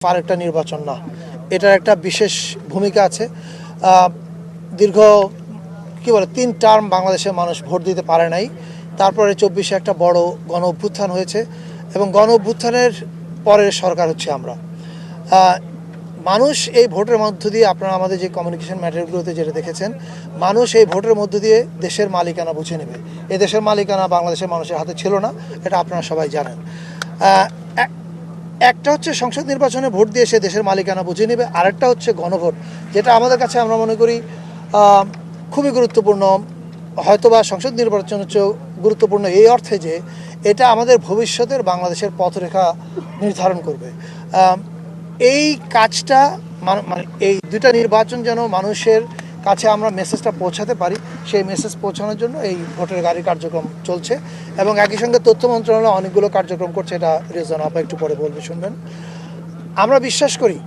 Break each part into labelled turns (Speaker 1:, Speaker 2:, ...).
Speaker 1: আরেকটা নির্বাচন না, এটার একটা বিশেষ ভূমিকা আছে। দীর্ঘ কি বলে 3 টার্ম বাংলাদেশের মানুষ ভোট দিতে পারে নাই। তারপরে 24-এ একটা বড় গণ অভ্যুত্থান হয়েছে এবং গণ অভ্যুত্থানের পরের সরকার হচ্ছে আমরা। মানুষ এই ভোটের মধ্য দিয়ে, আপনারা আমাদের যে কমিউনিকেশন ম্যাটারগুলোতে যেটা দেখেছেন, মানুষ এই ভোটের মধ্য দিয়ে দেশের মালিকানা বুঝে নেবে। এই দেশের মালিকানা বাংলাদেশের মানুষের হাতে ছিল না, এটা আপনারা সবাই জানেন। একটা হচ্ছে সংসদ নির্বাচনে ভোট দিয়ে সে দেশের মালিকানা বুঝে নেবে, আরেকটা হচ্ছে গণভোট, যেটা আমাদের কাছে আমরা মনে করি খুবই গুরুত্বপূর্ণ। হয়তোবা সংসদ নির্বাচন হচ্ছে গুরুত্বপূর্ণ এই অর্থে যে এটা আমাদের ভবিষ্যতের বাংলাদেশের পথরেখা নির্ধারণ করবে। এই কাজটা মানে এই দুইটা নির্বাচন যেন মানুষের কাছে আমরা মেসেজটা পৌঁছাতে পারি, সেই মেসেজ পৌঁছানোর জন্য এই ভোটের গাড়ি কার্যক্রম চলছে এবং একই সঙ্গে তথ্য মন্ত্রণালয় অনেকগুলো কার্যক্রম করছে। এটা রিজন আপা একটু পরে বলবে, শুনবেন। আমরা বিশ্বাস করি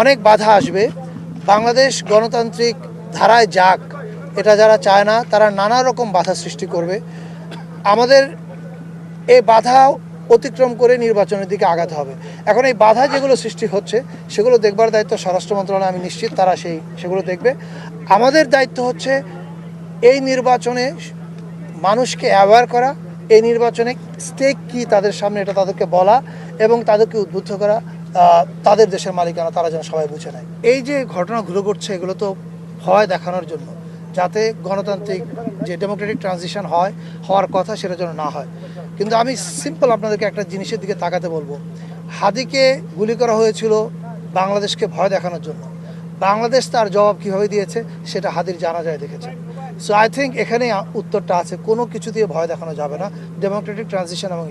Speaker 1: অনেক বাধা আসবে, বাংলাদেশ গণতান্ত্রিক ধারায় যাক, এটা যারা চায় না তারা নানা রকম বাধা সৃষ্টি করবে। আমাদের এই বাধা অতিক্রম করে নির্বাচনের দিকে আগাতে হবে। এখন এই বাধা যেগুলো সৃষ্টি হচ্ছে সেগুলো দেখবার দায়িত্ব স্বরাষ্ট্র মন্ত্রণালয়, আমি নিশ্চিত তারা সেগুলো দেখবে। আমাদের দায়িত্ব হচ্ছে এই নির্বাচনে মানুষকে অ্যাওয়্যার করা, এই নির্বাচনে স্টেক কি তাদের সামনে এটা তাদেরকে বলা এবং তাদেরকে উদ্বুদ্ধ করা তাদের দেশের মালিকানা তারা যেন সবাই বুঝে নেয়। এই যে ঘটনাগুলো ঘটছে এগুলো তো ভয় দেখানোর জন্য, যাতে গণতান্ত্রিক যে ডেমোক্রেটিক ট্রানজিশন হওয়ার কথা সেটা যেন না হয়। কিন্তু আমি সিম্পল আপনাদেরকে একটা জিনিসের দিকে তাকাতে বলবো। হাদিকে গুলি করা হয়েছিল বাংলাদেশকে ভয় দেখানোর জন্য। বাংলাদেশ তার জবাব কীভাবে দিয়েছে সেটা হাদির জানাজায় দেখেছে। সো আই থিঙ্ক এখানেই উত্তরটা আছে, কোনো কিছু দিয়ে ভয় দেখানো যাবে না। ডেমোক্রেটিক ট্রানজিশন এবং